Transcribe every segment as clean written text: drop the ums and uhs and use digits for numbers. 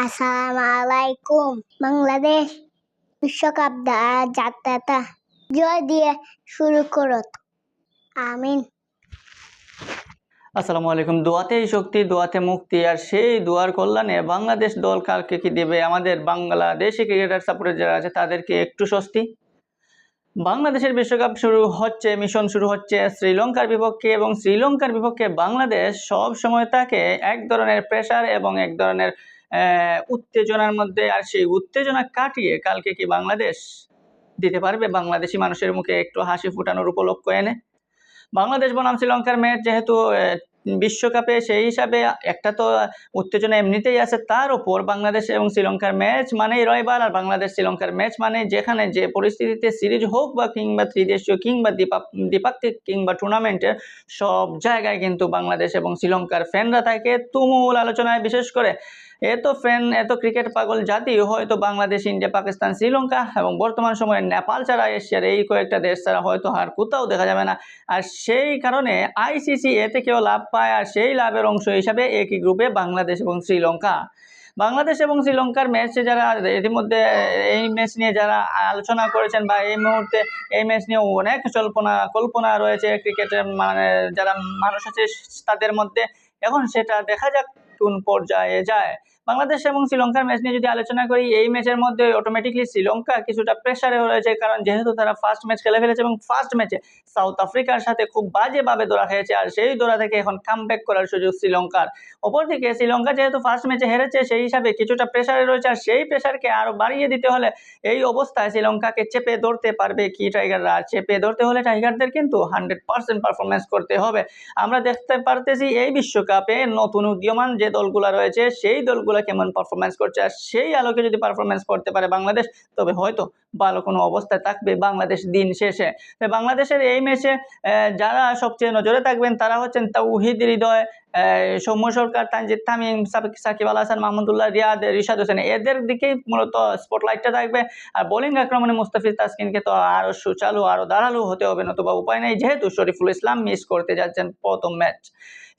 আসসালামালাইকুম। বাংলাদেশ বিশ্বকাপ যাত্রাটা জয় দিয়ে শুরু করত। আমিন। আসসালামু আলাইকুম। দোয়াতেই শক্তি, দোয়াতে মুক্তি। আর সেই দোয়ার কল্যাণে বাংলাদেশ দল কালকে কি দেবে আমাদের বাংলাদেশি ক্রিকেটার সাপোর্টার যারা আছে তাদেরকে একটু স্বস্তি। বাংলাদেশের বিশ্বকাপ শুরু হচ্ছে, মিশন শুরু হচ্ছে শ্রীলঙ্কার বিপক্ষে, এবং শ্রীলঙ্কার বিপক্ষে বাংলাদেশ সব সময় থাকে এক ধরনের প্রেসার এবং এক ধরনের উত্তেজনার মধ্যে। আর সেই উত্তেজনা কাটিয়ে কালকে কি বাংলাদেশ দিতে পারবে বাংলাদেশি মানুষের মুখে একটু হাসি ফুটানোর উপলক্ষ এনে? বাংলাদেশ বনাম শ্রীলঙ্কার ম্যাচ যেহেতু বিশ্বকাপে, সেই হিসাবে একটা তো উত্তেজনা এমনিতেই আছে, তার উপর বাংলাদেশ এবং শ্রীলঙ্কার ম্যাচ মানেই রয়বার। আর বাংলাদেশ শ্রীলঙ্কার ম্যাচ মানে যেখানে যে পরিস্থিতিতে সিরিজ হোক বা কিংবা ত্রিদেশীয় কিংবা দ্বিপাক্ষিক কিংবা টুর্নামেন্টের সব জায়গায় কিন্তু বাংলাদেশ এবং শ্রীলঙ্কার ফ্যানরা থাকে তুমুল আলোচনায়। বিশেষ করে এত ক্রিকেট পাগল জাতি হয়তো বাংলাদেশ, ইন্ডিয়া, পাকিস্তান, শ্রীলঙ্কা এবং বর্তমান সময়ে নেপাল ছাড়া এশিয়ার এই কয়েকটা দেশ ছাড়া হয়তো আর কোথাও দেখা যাবে না। আর সেই কারণে আইসিসি এ থেকেও লাভ পায়, আর সেই লাভের অংশ হিসাবে একই গ্রুপে বাংলাদেশ এবং শ্রীলঙ্কা। বাংলাদেশ এবং শ্রীলঙ্কার ম্যাচে যারা ইতিমধ্যে এই ম্যাচ নিয়ে যারা আলোচনা করেছেন বা এই মুহূর্তে এই ম্যাচ নিয়ে অনেক কল্পনা রয়েছে ক্রিকেটের, মানে যারা মানুষ আছে তাদের মধ্যে। এখন সেটা দেখা যাক কোন পর্যায়ে যায়। বাংলাদেশ এবং শ্রীলঙ্কার ম্যাচ নিয়ে যদি আলোচনা করি, এই ম্যাচের মধ্যে অটোমেটিকলি শ্রীলঙ্কা কিছুটা প্রেসারে রয়েছে, কারণ যেহেতু তারা ফার্স্ট ম্যাচ খেলে ফেলেছে এবং ফার্স্ট ম্যাচে সাউথ আফ্রিকার সাথে খুব বাজেভাবে ধরা খেয়েছে, আর সেই ধরা থেকে এখন কামব্যাক করার সুযোগ শ্রীলঙ্কার। অপরদিকে শ্রীলঙ্কা যেহেতু ফার্স্ট ম্যাচে হেরেছে, সেই হিসাবে কিছুটা প্রেসারে রয়েছে, আর সেই প্রেসারকে আরও বাড়িয়ে দিতে হলে এই অবস্থায় শ্রীলঙ্কাকে চেপে ধরতে পারবে কি টাইগাররা? চেপে ধরতে হলে টাইগারদের কিন্তু 100% পারফরমেন্স করতে হবে। আমরা দেখতে পারতেছি এই বিশ্বকাপে নতুন উদীয়মান যে দলগুলো রয়েছে সেই দলগুলো কেমন পারফরমেন্স করছে, আর সেই আলোকে যদি পারফরমেন্স করতে পারে বাংলাদেশ, তবে হয়তো ভালো কোনো অবস্থায় থাকবে বাংলাদেশ দিন শেষে। বাংলাদেশের এই ম্যাচে যারা সবচেয়ে নজরে থাকবেন তারা হচ্ছেন তাওহিদ হৃদয়, সৌম্য সরকার, তানজিদ তামিম, সাকিব আল হাসান, মাহমুদুল্লাহ রিয়াদ, রিশাদ হোসেন, এদের দিকেই মূলত স্পটলাইটটা থাকবে। আর বোলিং আক্রমণে মুস্তাফিজ তাসকিনকে তো আরও সুচালু, আরও ধারালো হতে হবে, নতুবা উপায় নেই, যেহেতু শরীফুল ইসলাম মিস করতে যাচ্ছেন প্রথম ম্যাচ।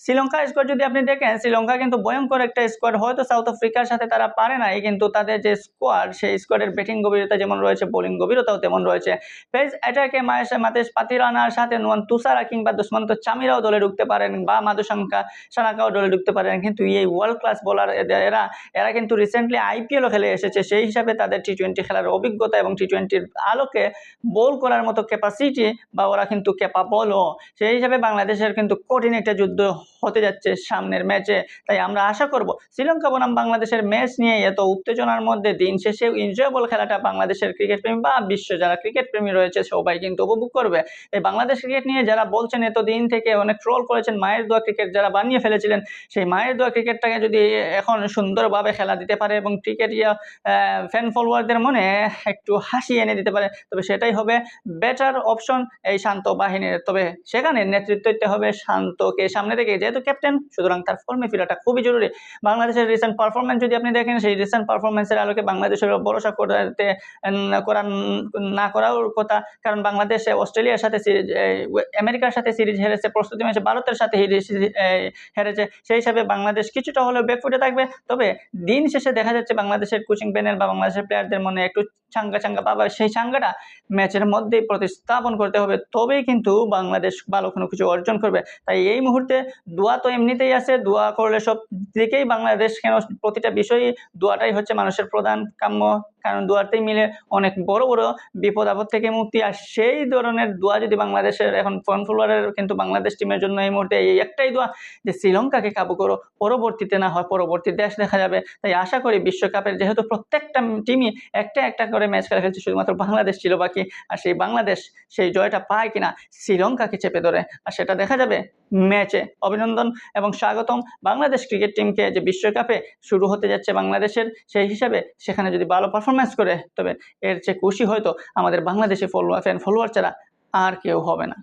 শ্রীলঙ্কা স্কোয়াড যদি আপনি দেখেন, শ্রীলঙ্কা কিন্তু ভয়ঙ্কর একটা স্কোয়াড। হয়তো সাউথ আফ্রিকার সাথে তারা পারে নাই, কিন্তু তাদের যে স্কোয়াড, সেই স্কোয়াডের ব্যাটিং গভীরতা যেমন রয়েছে, বোলিং গভীরতাও তেমন রয়েছে। পেস অ্যাটাকে মাতেশ পাতিরানার সাথে নুয়ান তুষারা কিংবা দুষ্মন্ত চামিরাও দলে ঢুকতে পারেন, বা মাধুশঙ্কা সানাকাও দলে ঢুকতে পারেন, কিন্তু এই ওয়ার্ল্ড ক্লাস বোলার এরা কিন্তু রিসেন্টলি আইপিএলও খেলে এসেছে। সেই হিসাবে তাদের টি-20 খেলার অভিজ্ঞতা এবং টি-20-র আলোকে বোল করার মতো ক্যাপাসিটি বা ওরা কিন্তু ক্যাপাবলও। সেই হিসাবে বাংলাদেশের কিন্তু কঠিন একটা যুদ্ধ হতে যাচ্ছে সামনের ম্যাচে। তাই আমরা আশা করব শ্রীলঙ্কা বনাম বাংলাদেশের ম্যাচ নিয়ে এত উত্তেজনার মধ্যে দিন শেষে এনজয়েবল খেলাটা বাংলাদেশের ক্রিকেট প্রেমী বা বিশ্ব যারা ক্রিকেট প্রেমী রয়েছে সবাই কিন্তু উপভোগ করবে। এই বাংলাদেশ ক্রিকেট নিয়ে যারা বলছেন এত দিন থেকে অনেক ট্রোল করেছেন, মায়ের দোয়া ক্রিকেট যারা বানিয়ে ফেলেছিলেন, সেই মায়ের দোয়া ক্রিকেটটাকে যদি এখন সুন্দরভাবে খেলা দিতে পারে এবং ক্রিকেট ফ্যান ফলোয়ারদের মনে একটু হাসি এনে দিতে পারে, তবে সেটাই হবে বেটার অপশন এই শান্ত বাহিনীর। তবে সেখানে নেতৃত্ব দিতে হবে শান্তকে সামনে থেকে, যেহেতু ক্যাপ্টেন, সুতরাং তার ফর্মে ফেরাটা খুবই জরুরি। বাংলাদেশের রিসেন্ট পারফরমেন্স যদি আপনি দেখেন, সেই রিসেন্ট পারফরমেন্সের আলোকে বাংলাদেশের ভরসা না করার কথা, কারণ বাংলাদেশে অস্ট্রেলিয়ার সাথে আমেরিকার সাথে সিরিজ হেরেছে, প্রস্তুতি ম্যাচে ভারতের সাথে হেরেছে। সেই হিসাবে বাংলাদেশ কিছুটা হলেও ব্যাকফুটে থাকবে। তবে দিন শেষে দেখা যাচ্ছে বাংলাদেশের কোচিং প্যানেল বা বাংলাদেশের প্লেয়ারদের মনে একটু চাঙ্গা পাবা, সেই চাঙ্গাটা ম্যাচের মধ্যেই প্রতিস্থাপন করতে হবে, তবেই কিন্তু বাংলাদেশ ভালো কোনো কিছু অর্জন করবে। তাই এই মুহূর্তে দোয়া তো এমনিতেই আছে, দোয়া করলে সব দিকেই বাংলাদেশ, কেন প্রতিটা বিষয়ই দোয়াটাই হচ্ছে মানুষের প্রধান কাম্য, কারণ দোয়াতেই মিলে অনেক বড় বড় বিপদ আপদ থেকে মুক্তি। আর সেই ধরনের দোয়া যদি বাংলাদেশের এখন ফর্ম ফলোয়ারের কিন্তু বাংলাদেশ টিমের জন্য এই মুহূর্তে এই একটাই দোয়া যে শ্রীলঙ্কাকে কাবু করো, পরবর্তীতে না হয় পরবর্তী দেশ দেখা যাবে। তাই আশা করি বিশ্বকাপের যেহেতু প্রত্যেকটা টিমই একটা করে ম্যাচ খেলা খেলছে, শুধুমাত্র বাংলাদেশ ছিল বাকি, আর সেই বাংলাদেশ সেই জয়টা পায় কিনা শ্রীলঙ্কাকে চেপে ধরে, আর সেটা দেখা যাবে ম্যাচে। অভিনন্দন এবং স্বাগতম বাংলাদেশ ক্রিকেট টিমকে, যে বিশ্বকাপে শুরু হতে যাচ্ছে বাংলাদেশের, সেই হিসাবে সেখানে যদি ভালো পারফরমেন্স করে, তবে এর চেয়ে খুশি হয়তো আমাদের বাংলাদেশি ফ্যান ফলোয়ার ছাড়া আর কেউ হবে না।